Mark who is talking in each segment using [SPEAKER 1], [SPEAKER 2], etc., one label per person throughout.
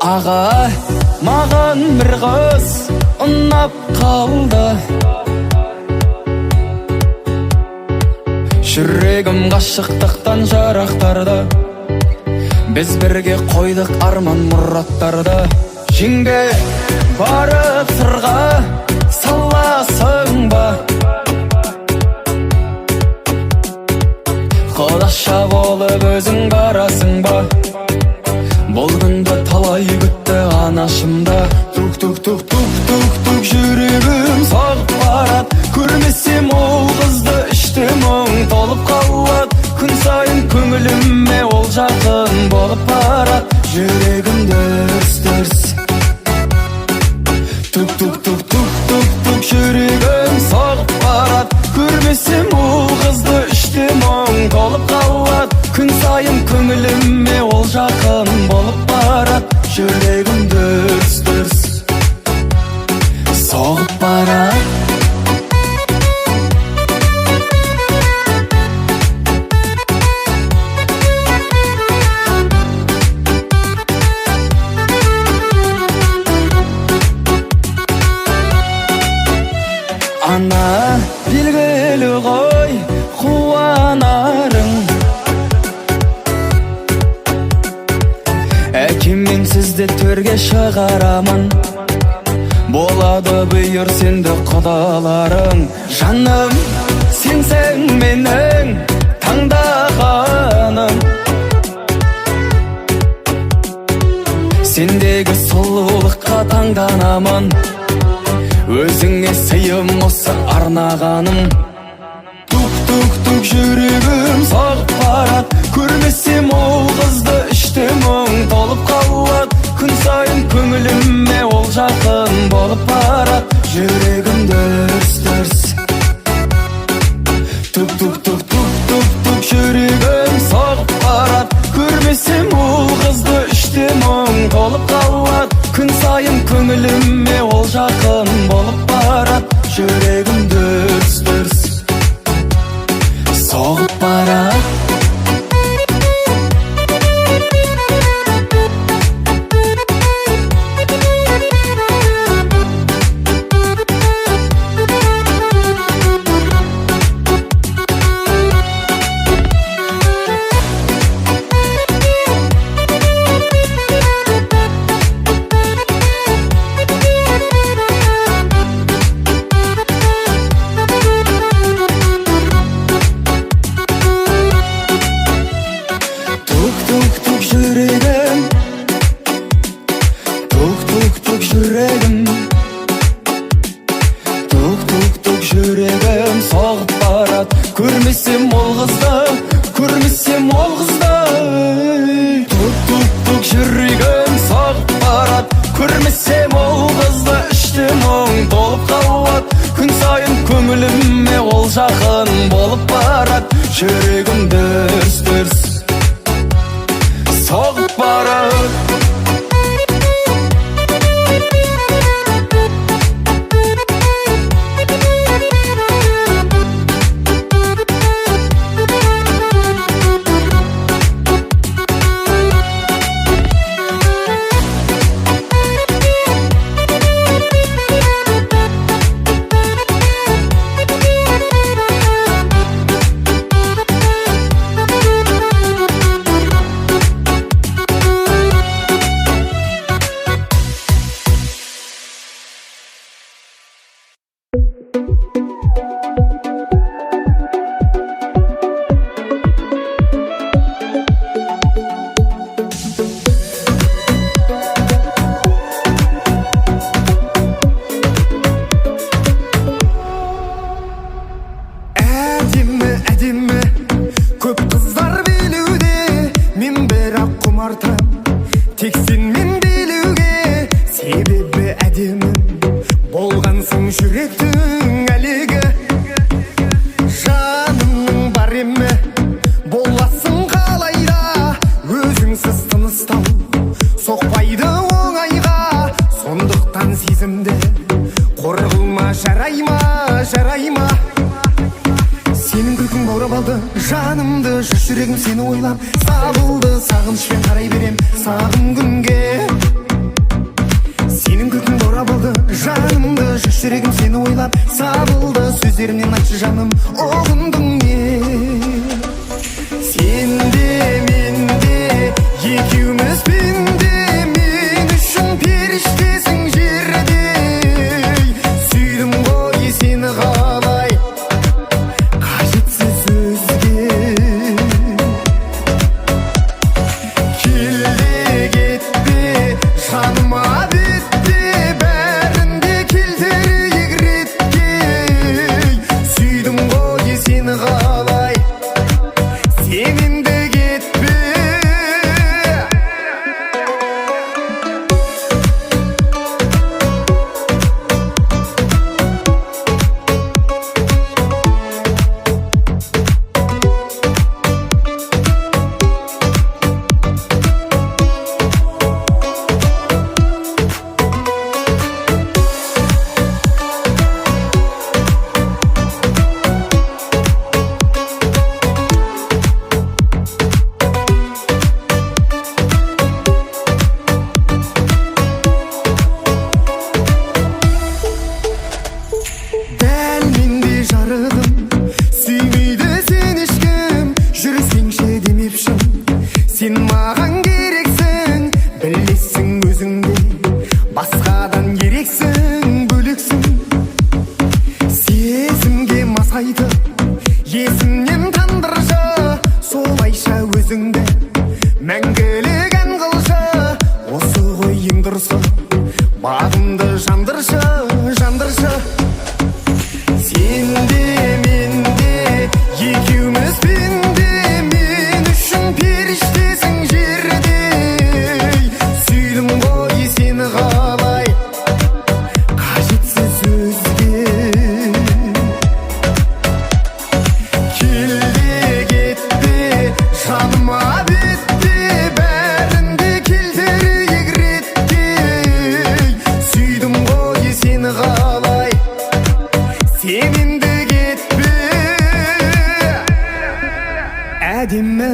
[SPEAKER 1] Аға, маған бір қыз ұнап қалды. Жүрегім ғашықтықтан жарақтарды. Біз бірге қойдық арман мұраттарды. Жеңге барып сырға саласың ба? Құдаша болып өзің барасың ба? Бұл күнді талай күтті анашымда. Тук жүрегім соғып барат. Көрмесем ол қызды іште мұң толып қалат. Күн сайын көңіліме ол жақын болып барат. Жүрегім дүрс-дүрс. Тук жүрегім соғып барат. Көрмесем ол қызды іште мұң толып қалат. Күн сайын көңіліме ол жақын болып барат. Жүрегім дүрс-дүрс соғып барат. Ана белгілі ғой қуанарың. Әкеммен сізді төрге шығарамын. Болады бұйыр сенді құдаларың. Жаным, сенсің менің таңдағаным. Сендегі сұлулыққа таңданамын. Өзіңе сыйым осы арнағаным. Тук жүрегім соғып барат. Көрмесем ол қызды іште мұң толып қалат. Күн сайын көңіліме ол жақын болып барат. Жүрегім дүрс-дүрс. Тук жүрегім соғып барат. Көрмесем ол қызды іште мұң толып қалат. Күн сайын көңіліме ол жақын болып барат. Жүрегім дүрс-дүрс соғып барат. Жүрегім соғып барат. Көрмесем ол қызды. Тук жүрегім соғып барат. Көрмесем ол қызды іште мұң толып қалат. Күн сайын көңіліме ол жақын болып барат. Жүрегім дүрс-дүрс соғып барат.
[SPEAKER 2] Тек сенмен билеуге себебі әдемім болғансың жүректің әлегі. Жанымның бар емі боласың қалайда, өзіңсіз тыныстау соқпайды оңайға. Сондықтан сезімді қорғылма, жарайма. Сенің күлкің баурап алды жанымды, жүрегім сені ойлап сабылды. Сағынышпен қарай берем сағым күнге. көздерінен айтшы жаным ұғындың не сен де мен де екеуміз пенде мен үшін періштесің жерде сүйдім ғой сені қалай қажетсіз өзге келде кетпе жаныма бетте бәрінде келтірейік ретке сүйдім ғой сені қалай сен енді кетпе дәл менде жарығым сүймейді сен ешкім жүрсеңші демепшім сен маған керексің білесің өзіңде басқадан ерексің бөлексің сезімге масайтып есімнен тандыршы солайша өзіңді мәңгілік ән қылшы осы ғой ең дұрысы бағымды жандыршы жандыршы сен де мен де екеуміз пенде мен үшін періштесің жерде сүйдім ғой сені қалай қажетсіз өзге келде кетпе жаныма бетте бәрінде келтірейік ретке сүйдім ғой сені қалай сен енді кетпе әдемі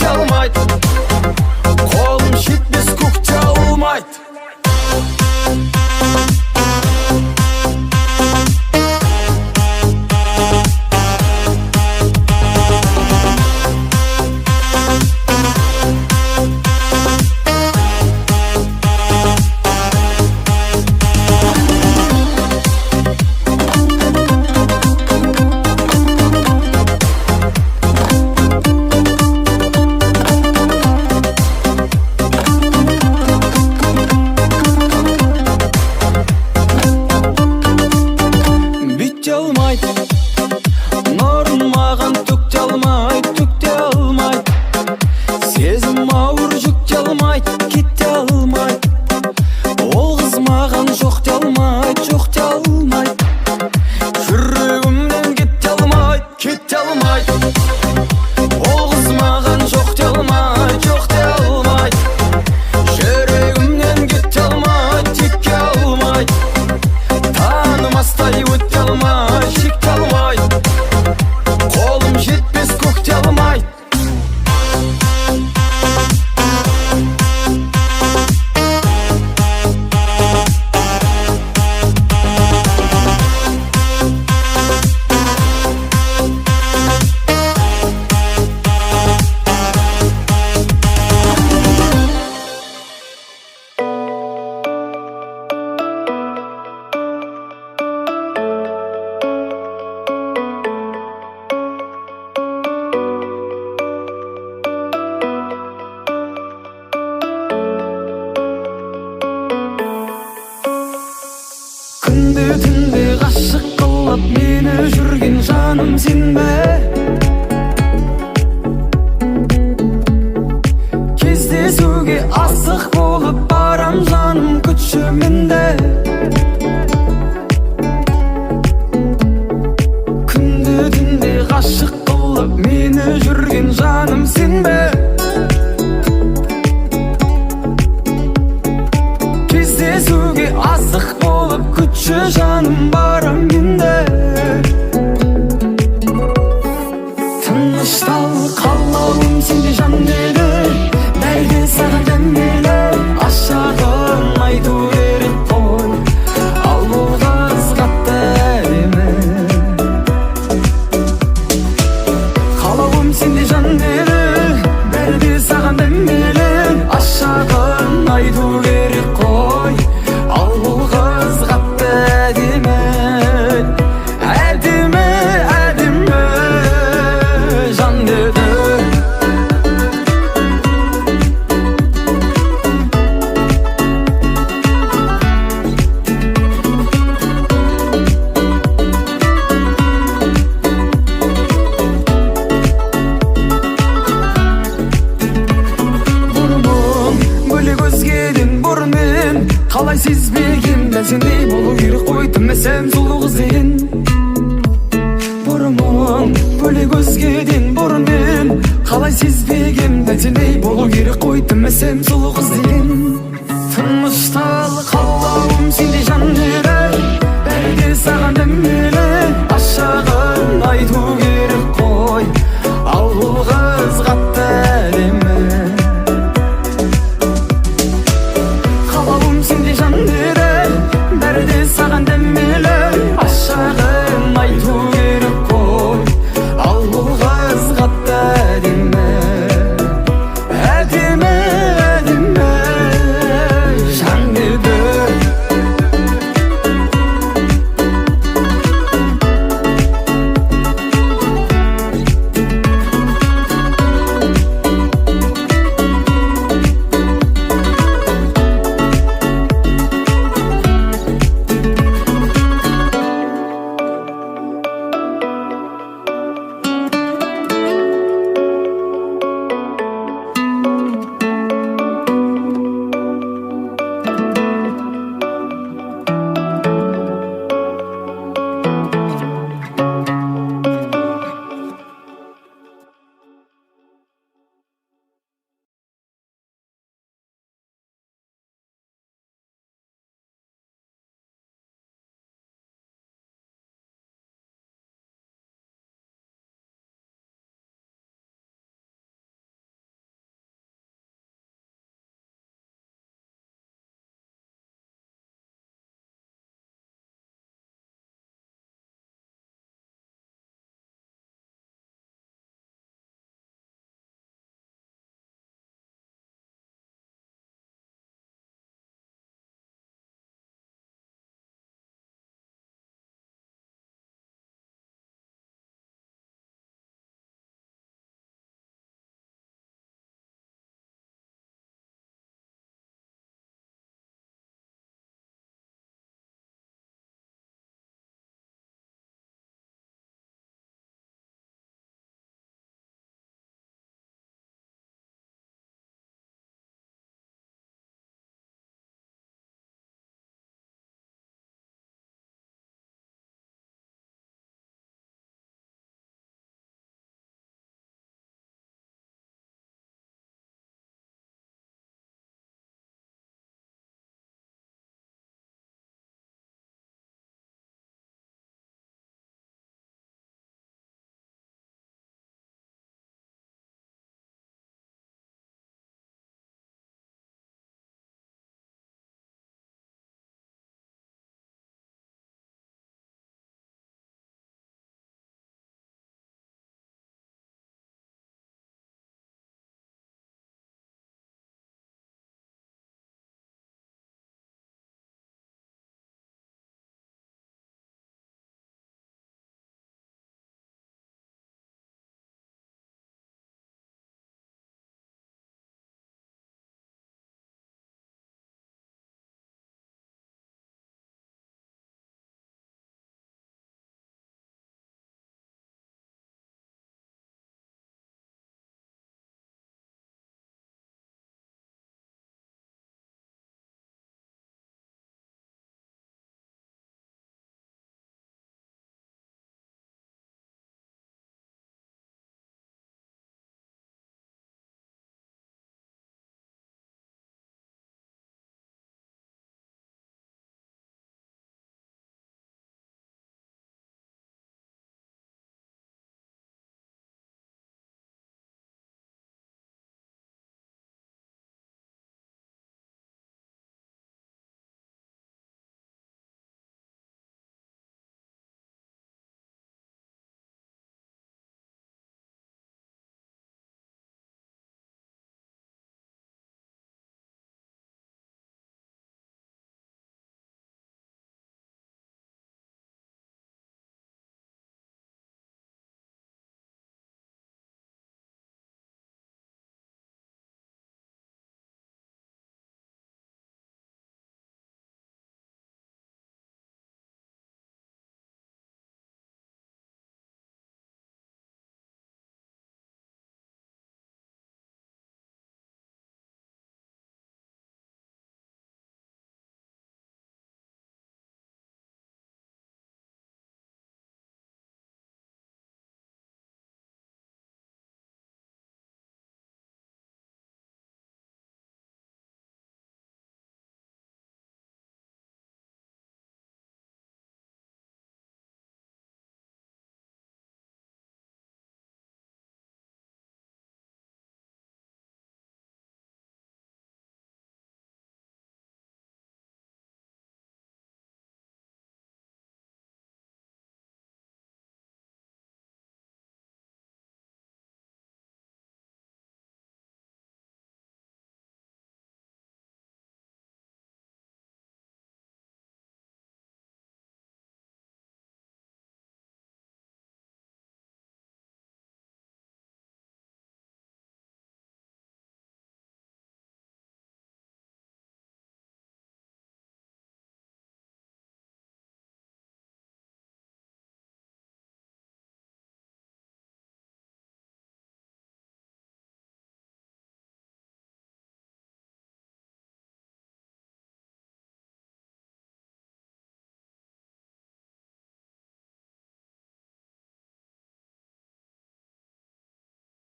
[SPEAKER 1] çalmaydı. Kolum şitmez kuk çalmaydı. Norun mağan tük çalmaydı, tük de almaydı. Sezim ağır jük çalmaydı, kit de almaydı. Ol kız mağan çok çalmaydı, çok çalmaydı. Yüreğimden git çalmaydı, kit çalmaydı. Ol kız mağan çok çalmaydı, çok de almaydı. Yüreğimden git çalmaydı, tik de almaydı. Tanımastay öt çalmaydı, şik çalmaydı. Kolum жетпес көк çalmaydı. Күнде түнде ғашық қылып мені жүрген жаным сен бе? Кездесуге асық болып барам жаным күтші менде. Күнде түнде ғашық қылып мені жүрген жаным сен бе? Кездесуге асық болып күтші жаным барам менде. Тыныштал қалауым сенде жан деді. Бәрде саған дәмелі ашағын айту керек қой. Ал бұл қыз қатты әдемі. Қалауым сенде жан деді. Бәрде саған дәмелі ашағын айту керек қой. Ал бұл қыз қатты әдемі. Әдемі, әдемі жан деді. Бөлек өзгеден бұрын мен қалай сезбегем, дәл сендей болу керек қой, тімесем сұлу қыз деген. Бұрымың бөлек өзгеден бұрын мен қалай сезбегем, дәл сендей болу керек қой, тімесем сұлу қыз деген.